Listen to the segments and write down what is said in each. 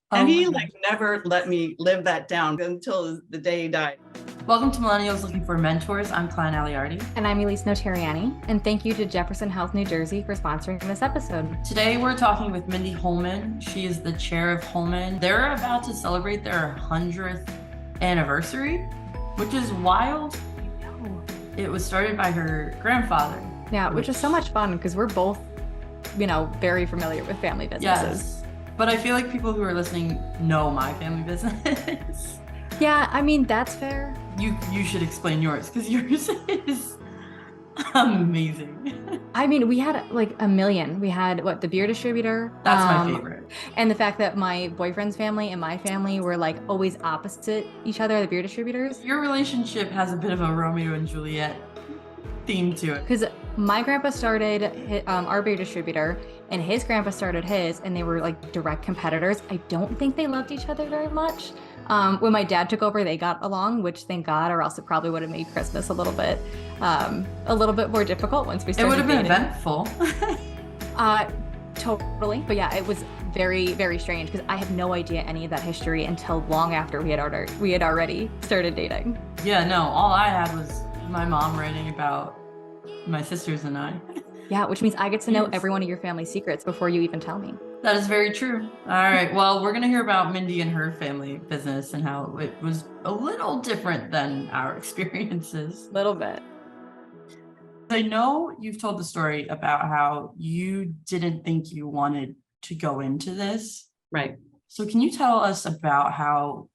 And Oh my he gosh. never let me live that down until the day he died. Welcome to Millennials Looking for Mentors. I'm Klein Aliardi. And I'm Elyse Notariani. And thank you to Jefferson Health, New Jersey for sponsoring this episode. Today we're talking with Mindy Holman. She is the chair of Holman. They're about to celebrate their 100th anniversary, which is wild. It was started by her grandfather. Yeah, which is so much fun because we're both, very familiar with family businesses. Yes. But I feel like people who are listening know my family business. Yeah, I mean, that's fair. You should explain yours because yours is amazing. I mean, we had like a million. We had the beer distributor. That's my favorite. And the fact that my boyfriend's family and my family were like always opposite each other, the beer distributors. Your relationship has a bit of a Romeo and Juliet theme to it. Because my grandpa started our beer distributor and his grandpa started his, and they were like direct competitors. I don't think they loved each other very much. When my dad took over, they got along, which thank God, or else it probably would have made Christmas a little bit more difficult once we started. It would have been eventful. Totally. But yeah, it was very, very strange because I had no idea any of that history until long after we had already started dating. Yeah, no, all I had was my mom writing about my sisters and I. Yeah, which means I get to know every one of your family's secrets before you even tell me. That is very true. All right. Well, we're going to hear about Mindy and her family business and how it was a little different than our experiences. A little bit. I know you've told the story about how you didn't think you wanted to go into this. Right. So can you tell us about how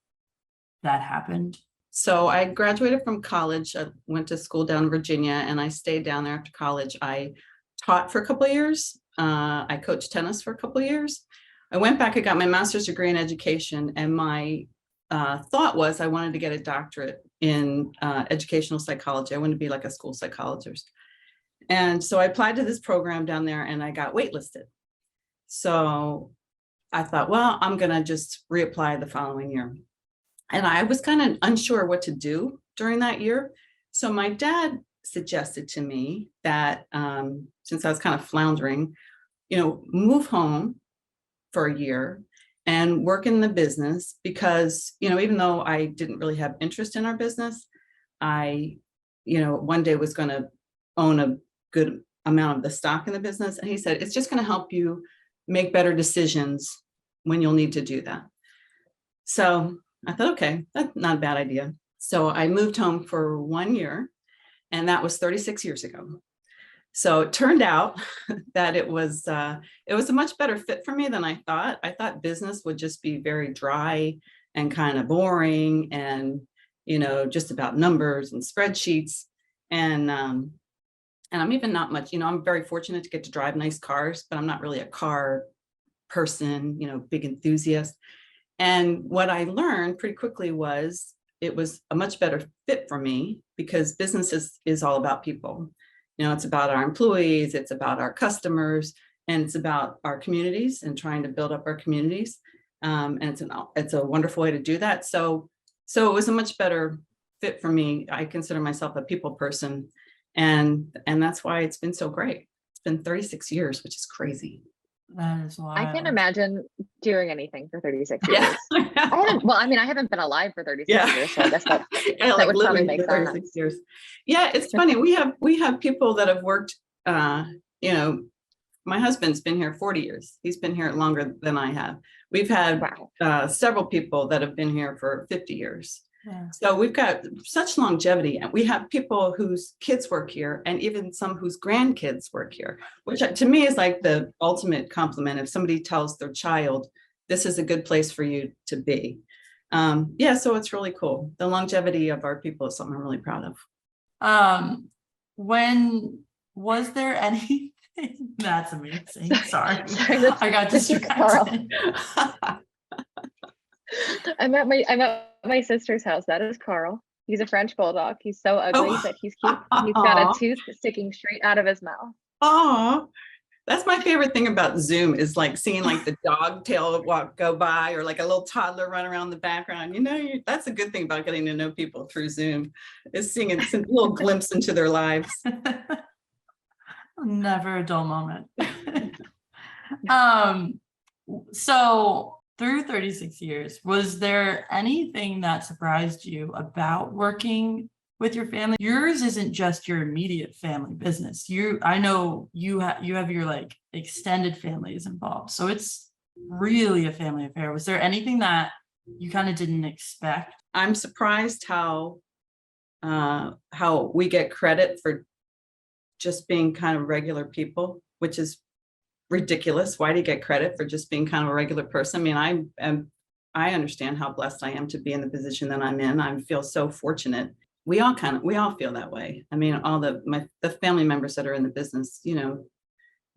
that happened? So I graduated from college. I went to school down in Virginia and I stayed down there after college. I taught for a couple of years. I coached tennis for a couple of years. I went back, I got my master's degree in education, and my thought was I wanted to get a doctorate in educational psychology. I wanted to be like a school psychologist. And so I applied to this program down there and I got waitlisted. So I thought, well, I'm going to just reapply the following year. And I was kind of unsure what to do during that year. So my dad suggested to me that since I was kind of floundering, move home for a year and work in the business because, even though I didn't really have interest in our business, I, one day was going to own a good amount of the stock in the business. And he said, it's just going to help you make better decisions when you'll need to do that. So I thought, okay, that's not a bad idea. So I moved home for 1 year, and that was 36 years ago. So it turned out that it was a much better fit for me than I thought. I thought business would just be very dry and kind of boring and, just about numbers and spreadsheets. And I'm even not much, I'm very fortunate to get to drive nice cars, but I'm not really a car person, big enthusiast. And what I learned pretty quickly was it was a much better fit for me because business is all about people. It's about our employees, it's about our customers, and it's about our communities and trying to build up our communities. And it's a wonderful way to do that. So it was a much better fit for me. I consider myself a people person, and that's why it's been so great. It's been 36 years, which is crazy. That is wild. I can't imagine doing anything for 36 years. Yeah. I haven't been alive for 36 years, so I guess that would probably make sense. 36 years. Yeah, it's funny. We have people that have worked, my husband's been here 40 years. He's been here longer than I have. We've had several people that have been here for 50 years. Yeah. So we've got such longevity, and we have people whose kids work here and even some whose grandkids work here, which to me is like the ultimate compliment. If somebody tells their child, this is a good place for you to be. So it's really cool. The longevity of our people is something I'm really proud of. When was there anything? That's amazing. Sorry. I got distracted. I'm at my sister's house. That is Carl. He's a French bulldog. He's so ugly, but he's cute. He's got a tooth sticking straight out of his mouth. Oh, that's my favorite thing about Zoom is like seeing like the dog tail go by or like a little toddler run around the background. That's a good thing about getting to know people through Zoom is seeing a little glimpse into their lives. Never a dull moment. So through 36 years, was there anything that surprised you about working with your family? Yours isn't just your immediate family business. I know you have your like extended families involved. So it's really a family affair. Was there anything that you kind of didn't expect? I'm surprised how we get credit for just being kind of regular people, which is ridiculous. Why do you get credit for just being kind of a regular person? I mean, I understand how blessed I am to be in the position that I'm in. I feel so fortunate. We all feel that way. I mean, all the family members that are in the business, you know,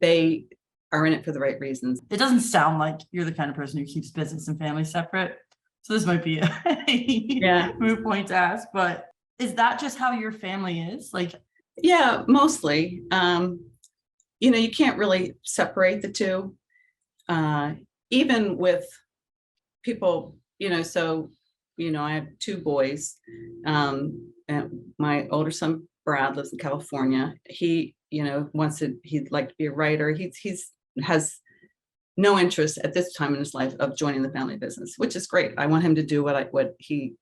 they are in it for the right reasons. It doesn't sound like you're the kind of person who keeps business and family separate. So this might be a moot point to ask, but is that just how your family is? Like, yeah, mostly. You know, you can't really separate the two. Even with people, you know, so, you know, I have 2 boys. And my older son, Brad, lives in California. He, you know, he'd like to be a writer. He's has no interest at this time in his life of joining the family business, which is great. I want him to do what he,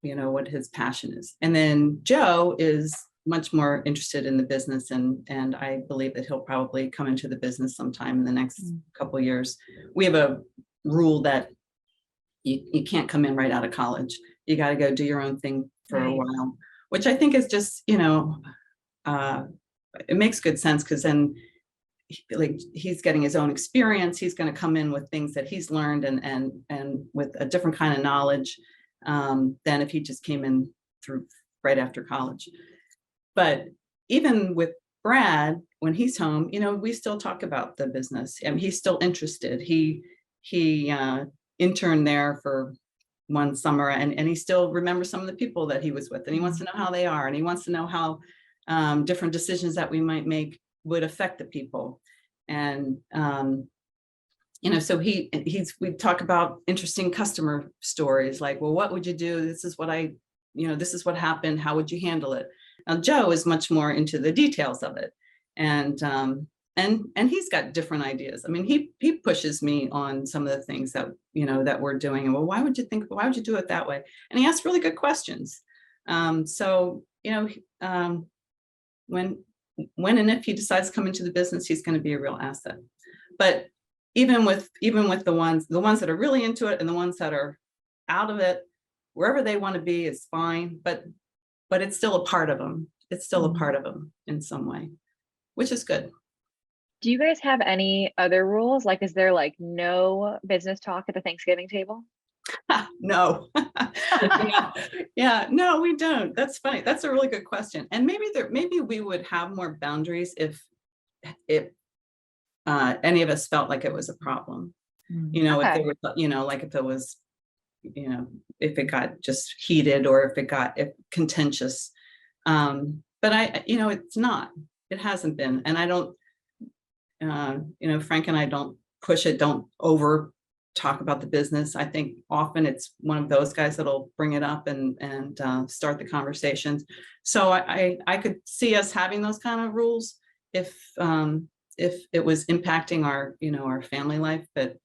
you know, what his passion is. And then Joe is much more interested in the business, and I believe that he'll probably come into the business sometime in the next couple of years. We have a rule that you can't come in right out of college. You got to go do your own thing for a while, which I think is just, you know, it makes good sense, because then he's getting his own experience. He's going to come in with things that he's learned and with a different kind of knowledge than if he just came in through right after college. But even with Brad, when he's home, you know, we still talk about the business. I mean, he's still interested. He interned there for one summer, and he still remembers some of the people that he was with, and he wants to know how they are, and he wants to know how different decisions that we might make would affect the people. And you know, so we talk about interesting customer stories, like, well, what would you do? This is what this is what happened. How would you handle it? Now, Joe is much more into the details of it, and he's got different ideas. I mean, he pushes me on some of the things that, you know, that we're doing. And, well, why would you do it that way? And he asks really good questions. So, you know, when and if he decides to come into the business, he's going to be a real asset. But even with the ones that are really into it and the ones that are out of it, wherever they want to be is fine. But it's still a part of them. It's still a part of them in some way, which is good. Do you guys have any other rules? Like, is there like no business talk at the Thanksgiving table? No. No, we don't. That's funny. That's a really good question. And maybe we would have more boundaries if any of us felt like it was a problem. You know, if there was, you know, like if it was, you know, if it got just heated or if it got contentious. But you know, it's not. It hasn't been. And I don't, you know, Frank and I don't push it, don't over talk about the business. I think often it's one of those guys that'll bring it up and start the conversations. So I could see us having those kind of rules if it was impacting our, you know, our family life, but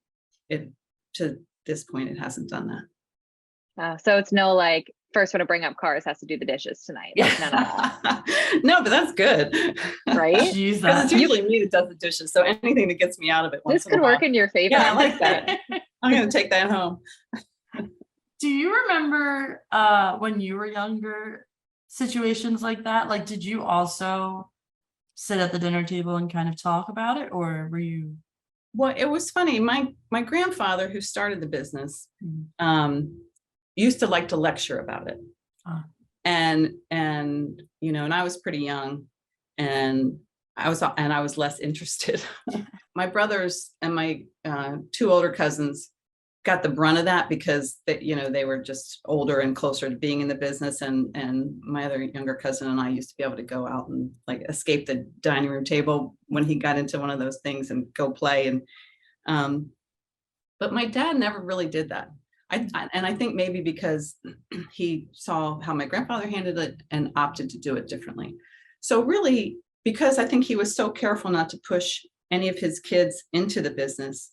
to this point, it hasn't done that. So it's no like, first one to bring up cars has to do the dishes tonight. Like, none of that. No, but that's good. Right? Because it's usually me that does the dishes. So anything that gets me out of it. This could work in your favor. Yeah, I like that. I'm going to take that home. Do you remember when you were younger, situations like that? Like, did you also sit at the dinner table and kind of talk about it, or were you? Well, it was funny. My grandfather, who started the business, used to like to lecture about it. And you know, and I was pretty young, and I was less interested. My brothers and my 2 older cousins got the brunt of that because you know, they were just older and closer to being in the business, and my other younger cousin and I used to be able to go out and like escape the dining room table when he got into one of those things and go play. And but my dad never really did that. And I think maybe because he saw how my grandfather handled it and opted to do it differently. So really, because I think he was so careful not to push any of his kids into the business,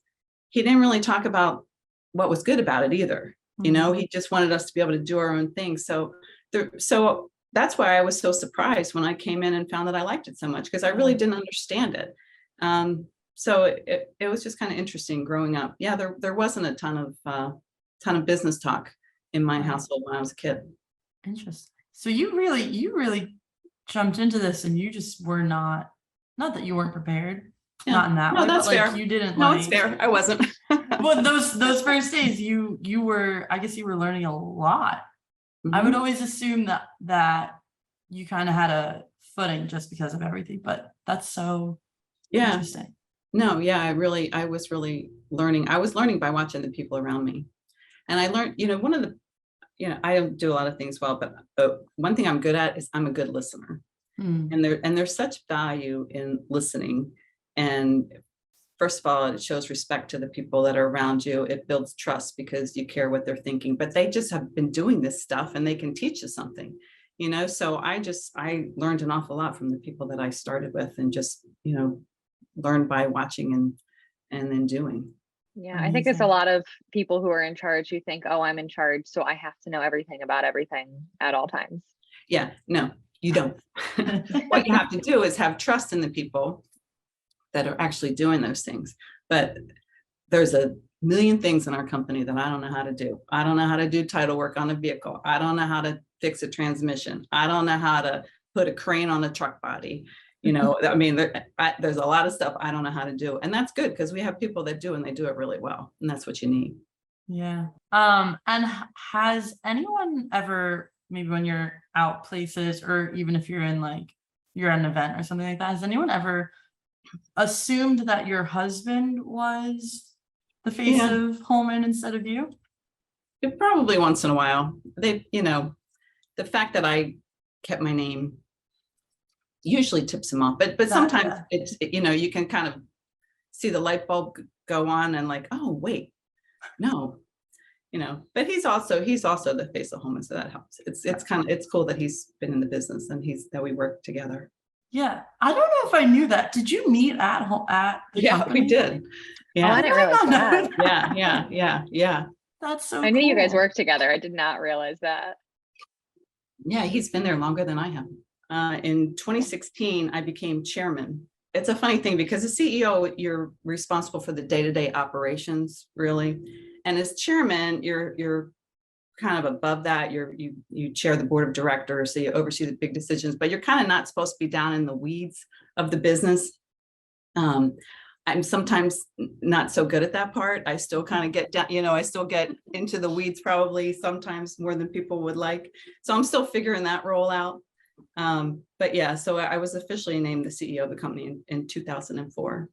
he didn't really talk about what was good about it either. He just wanted us to be able to do our own thing. So that's why I was so surprised when I came in and found that I liked it so much, because I really didn't understand it. So it was just kind of interesting growing up. Yeah, there wasn't a ton of business talk in my household when I was a kid. Interesting. So you really jumped into this, and you just were not that you weren't prepared, not in that way, that's but like fair. you didn't No, like. it's fair. I wasn't. Well, those first days, you were, I guess you were learning a lot. I would always assume that you kind of had a footing just because of everything, but that's so interesting. No, yeah, I was really learning. I was learning by watching the people around me. And I learned, one of the, I don't do a lot of things well, but one thing I'm good at is I'm a good listener. And there's such value in listening. And first of all, it shows respect to the people that are around you. It builds trust because you care what they're thinking, but they just have been doing this stuff and they can teach you something, so I learned an awful lot from the people that I started with, and just, learned by watching and then doing. Yeah, I think it's a lot of people who are in charge who think, oh, I'm in charge, so I have to know everything about everything at all times. Yeah, no, you don't. What you have to do is have trust in the people that are actually doing those things. But there's a million things in our company that I don't know how to do. I don't know how to do title work on a vehicle. I don't know how to fix a transmission. I don't know how to put a crane on a truck body. I mean, there's a lot of stuff I don't know how to do. And that's good, because we have people that do, and they do it really well. And that's what you need. Yeah. And has anyone ever, maybe when you're out places, or even if you're in you're at an event or something like that, has anyone ever assumed that your husband was the face of Holman instead of you? It probably once in a while. The fact that I kept my name usually tips him off, but sometimes it's, you can kind of see the light bulb go on, and like, oh wait, no, but he's also the face of Holman, so that helps. It's cool that he's been in the business and that we work together. Yeah, I don't know if I knew that. Did you meet at the company? We did. Yeah, I didn't realize that. Yeah. That's so. I knew you guys worked together. I did not realize that. Yeah, he's been there longer than I have. In 2016, I became chairman. It's a funny thing, because as CEO, you're responsible for the day-to-day operations, really. And as chairman, you're kind of above that. You chair the board of directors, so you oversee the big decisions, but you're kind of not supposed to be down in the weeds of the business. I'm sometimes not so good at that part. I still kind of get down, I still get into the weeds, probably sometimes more than people would like. So I'm still figuring that role out. But yeah, so I was officially named the CEO of the company in 2004.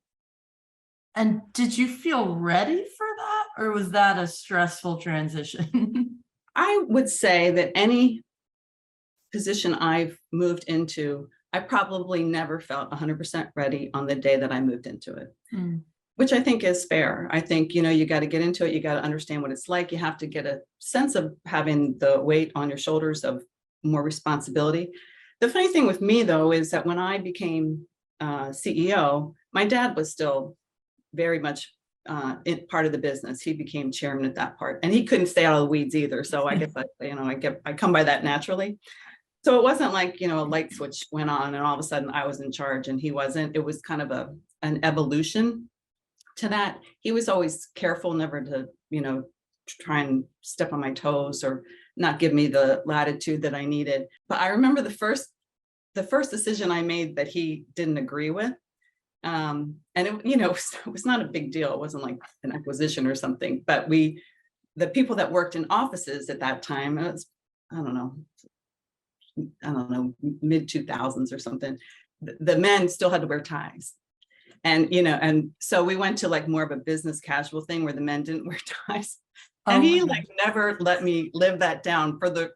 And did you feel ready for that, or was that a stressful transition? I would say that any position I've moved into, I probably never felt 100% ready on the day that I moved into it, which I think is fair. I think, you got to get into it. You got to understand what it's like. You have to get a sense of having the weight on your shoulders of more responsibility. The funny thing with me, though, is that when I became CEO, my dad was still very much in part of the business. He became chairman at that part, and he couldn't stay out of the weeds either. So I guess I come by that naturally. So it wasn't like, a light switch went on and all of a sudden I was in charge and he wasn't. It was kind of an evolution to that. He was always careful never to, try and step on my toes or not give me the latitude that I needed. But I remember the first decision I made that he didn't agree with. And it was not a big deal. It wasn't like an acquisition or something, but the people that worked in offices at that time, it was, I don't know, mid 2000s or something. The men still had to wear ties. And so we went to like more of a business casual thing where the men didn't wear ties. And he never let me live that down for the,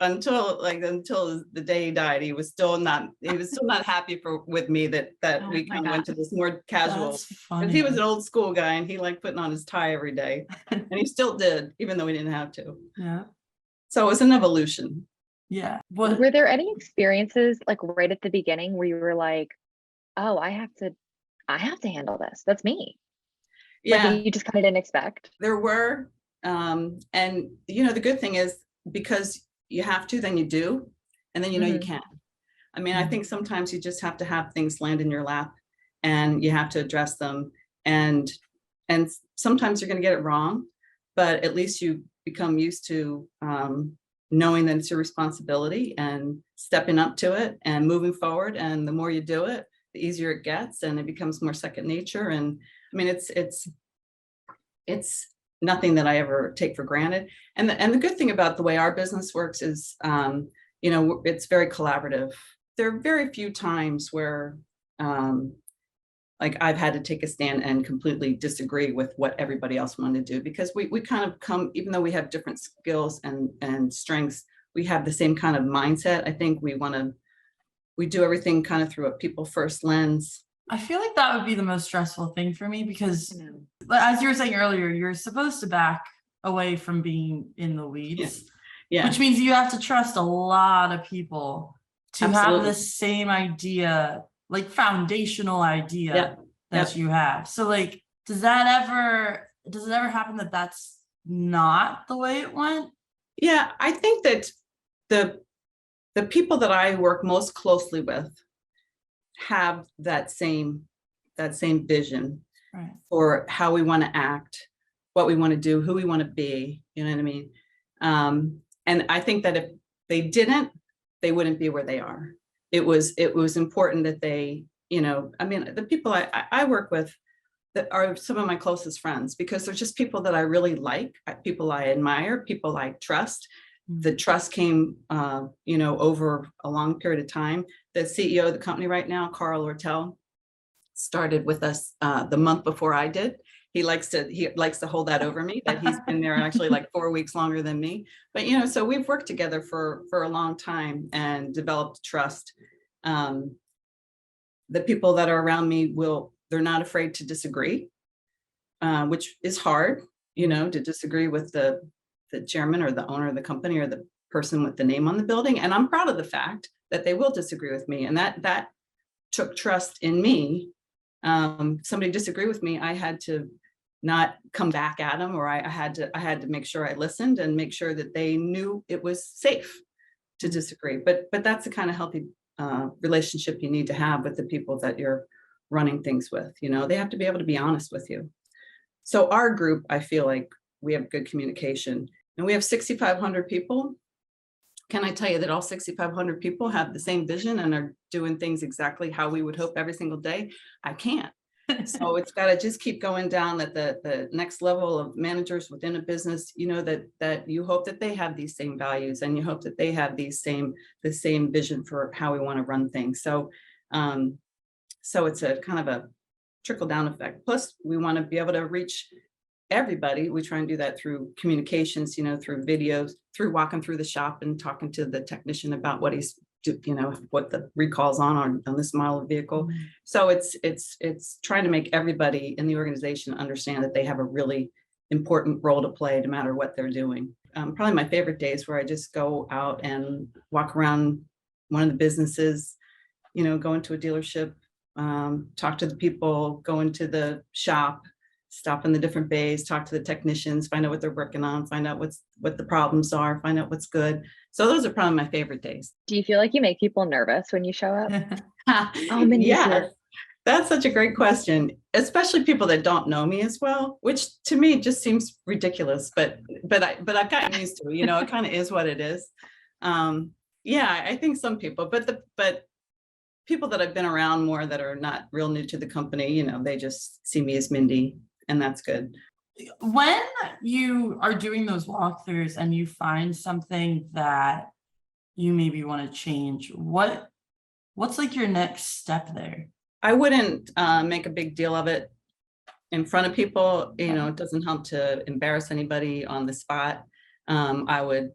until the day he died. He was still not happy with me that we kind of went to this more casual, because he was an old school guy and he liked putting on his tie every day. And he still did, even though he didn't have to. Yeah. So it was an evolution. Yeah. Were there any experiences like right at the beginning where you were like, oh, I have to handle this. That's me. Yeah, you just kind of didn't expect? there were. And the good thing is, because you have to, then you do, and then you Mhm. can. I mean, I think sometimes you just have to have things land in your lap, and you have to address them. And sometimes you're going to get it wrong, but at least you become used to knowing that it's your responsibility and stepping up to it and moving forward. And the more you do it, the easier it gets, and it becomes more second nature. And I mean, it's nothing that I ever take for granted. And the good thing about the way our business works is, it's very collaborative. There are very few times where, like, I've had to take a stand and completely disagree with what everybody else wanted to do, because we kind of come, even though we have different skills and strengths, we have the same kind of mindset. I think we do everything kind of through a people first lens. I feel like that would be the most stressful thing for me, because No. as you were saying earlier, you're supposed to back away from being in the weeds, Yeah, which means you have to trust a lot of people to have absolutely. the same idea, like foundational idea Yep, that yep. you have. So like, does it ever happen that that's not the way it went? Yeah, I think that the people that I work most closely with have that same vision Right. for how we want to act, what we want to do, who we want to be. You know what I mean? And I think that if they didn't, they wouldn't be where they are. It was important that they, I mean, the people I work with that are some of my closest friends, because they're just people that I really like, people I admire, people I trust. The trust came, over a long period of time. The CEO of the company right now, Carl Ortel, started with us the month before I did. He likes to hold that over me, that he's been there actually like 4 weeks longer than me. But so we've worked together for a long time and developed trust. The people that are around me they're not afraid to disagree, which is hard, to disagree with the chairman or the owner of the company or the person with the name on the building. And I'm proud of the fact that they will disagree with me, and that took trust in me. Somebody disagree with me, I had to not come back at them, or I had to make sure I listened and make sure that they knew it was safe to disagree. But that's the kind of healthy relationship you need to have with the people that you're running things with. They have to be able to be honest with you. So our group, I feel like we have good communication, and we have 6,500 people. Can I tell you that all 6,500 people have the same vision and are doing things exactly how we would hope every single day? I can't. So it's got to just keep going down at the next level of managers within a business, that you hope that they have these same values, and you hope that they have the same vision for how we want to run things. So it's a kind of a trickle down effect. Plus, we want to be able to reach everybody. We try and do that through communications, through videos, through walking through the shop and talking to the technician about what he's what the recall's on this model of vehicle. Mm-hmm. So it's trying to make everybody in the organization understand that they have a really important role to play, no matter what they're doing. Probably my favorite days where I just go out and walk around one of the businesses, go into a dealership, talk to the people, go into the shop, stop in the different bays, talk to the technicians, find out what they're working on, find out what the problems are, find out what's good. So those are probably my favorite days. Do you feel like you make people nervous when you show up? Oh, Mindy's Yeah, here. that's such a great question, especially people that don't know me as well, which to me just seems ridiculous, but I've gotten used to it. It kind of is what it is. Yeah, I think some people, but people that I've been around more that are not real new to the company, they just see me as Mindy, and that's good. When you are doing those walkthroughs and you find something that you maybe want to change, what's like your next step there? I wouldn't make a big deal of it in front of people. It doesn't help to embarrass anybody on the spot. I would,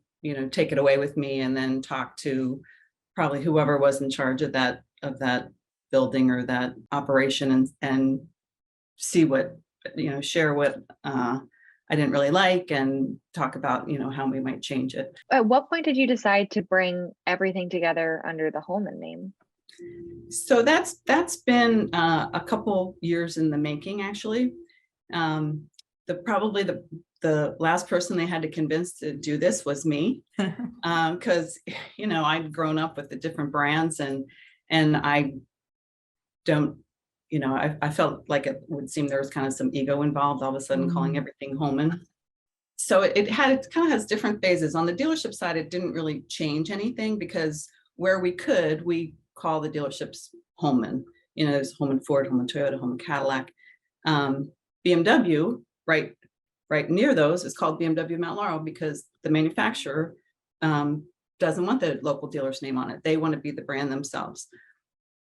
take it away with me and then talk to probably whoever was in charge of that building or that operation, and see what, share what I didn't really like, and talk about, how we might change it. At what point did you decide to bring everything together under the Holman name? So that's been a couple years in the making, actually. Probably the last person they had to convince to do this was me, because I'd grown up with the different brands, and I don't, I felt like it would seem there was kind of some ego involved, all of a sudden calling everything Holman. So it kind of has different phases. On the dealership side, it didn't really change anything, because where we could, we call the dealerships Holman. There's Holman Ford, Holman Toyota, Holman Cadillac. BMW, right near those, is called BMW Mount Laurel, because the manufacturer doesn't want the local dealer's name on it. They want to be the brand themselves,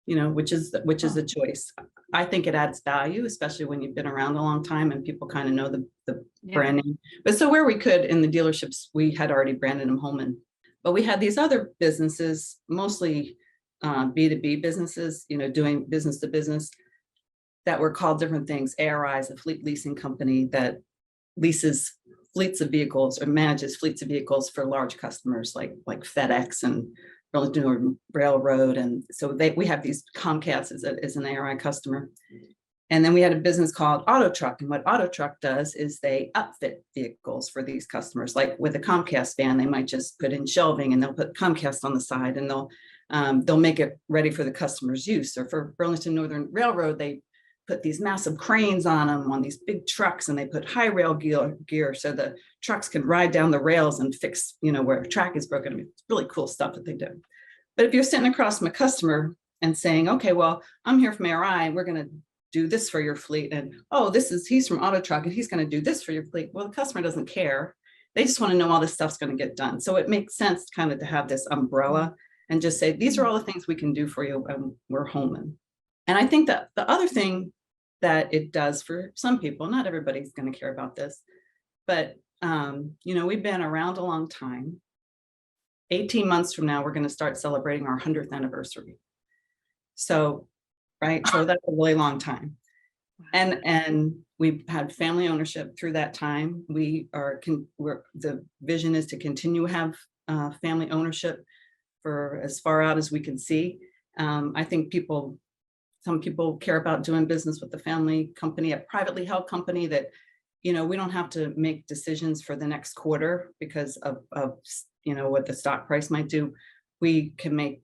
which is a choice. I think it adds value, especially when you've been around a long time and people kind of know the brand name. But so where we could, in the dealerships, we had already branded them Holman. But we had these other businesses, mostly B2B businesses, doing business to business, that were called different things. ARI is a fleet leasing company that leases fleets of vehicles or manages fleets of vehicles for large customers like FedEx and Burlington Railroad. And so we have these. Comcast is an ARI customer. And then we had a business called Auto Truck. And what Auto Truck does is they upfit vehicles for these customers. Like with a Comcast van, they might just put in shelving and they'll put Comcast on the side, and they'll make it ready for the customer's use. Or for Burlington Northern Railroad, they put these massive cranes on them on these big trucks, and they put high rail gear so the trucks can ride down the rails and fix, where a track is broken. I mean, it's really cool stuff that they do. But if you're sitting across from a customer and saying, okay, well, I'm here from ARI, we're going to do this for your fleet. And, oh, he's from Auto Truck and he's going to do this for your fleet. Well, the customer doesn't care. They just want to know all this stuff's going to get done. So it makes sense kind of to have this umbrella and just say, these are all the things we can do for you, and we're Holman. And I think that the other thing that it does for some people, not everybody's going to care about this, but we've been around a long time. 18 months from now, we're going to start celebrating our 100th anniversary. So, right, so that's a really long time. And we've had family ownership through that time. The vision is to continue to have family ownership for as far out as we can see. I think some people care about doing business with the family company, a privately held company that, we don't have to make decisions for the next quarter because of what the stock price might do. We can make,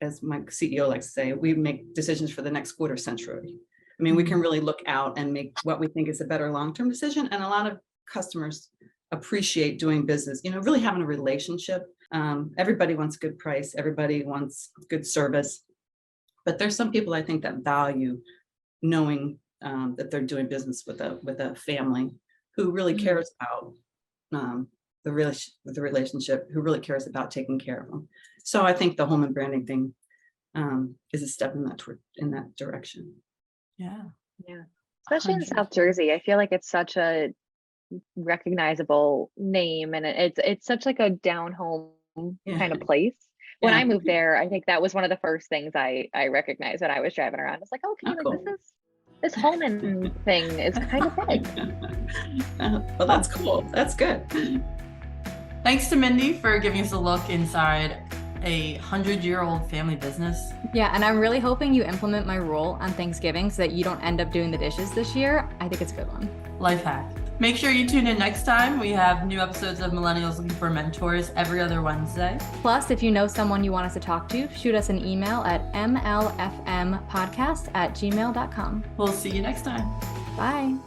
as my CEO likes to say, we make decisions for the next quarter century. I mean, we can really look out and make what we think is a better long-term decision. And a lot of customers appreciate doing business, really having a relationship. Everybody wants a good price. Everybody wants good service. But there's some people I think that value knowing that they're doing business with a family who really cares about the relationship, who really cares about taking care of them. So I think the Holman branding thing is a step in that direction. Yeah. Especially in South Jersey, I feel like it's such a recognizable name, and it's such like a down home kind of place. When I moved there, I think that was one of the first things I recognized when I was driving around. It's like, okay, cool. This Holman thing is kind of big. Well, that's cool. That's good. Thanks to Mindy for giving us a look inside a 100-year-old family business. Yeah, and I'm really hoping you implement my rule on Thanksgiving so that you don't end up doing the dishes this year. I think it's a good one. Life hack. Make sure you tune in next time. We have new episodes of Millennials Looking for Mentors every other Wednesday. Plus, if you know someone you want us to talk to, shoot us an email at mlfmpodcast@gmail.com. We'll see you next time. Bye.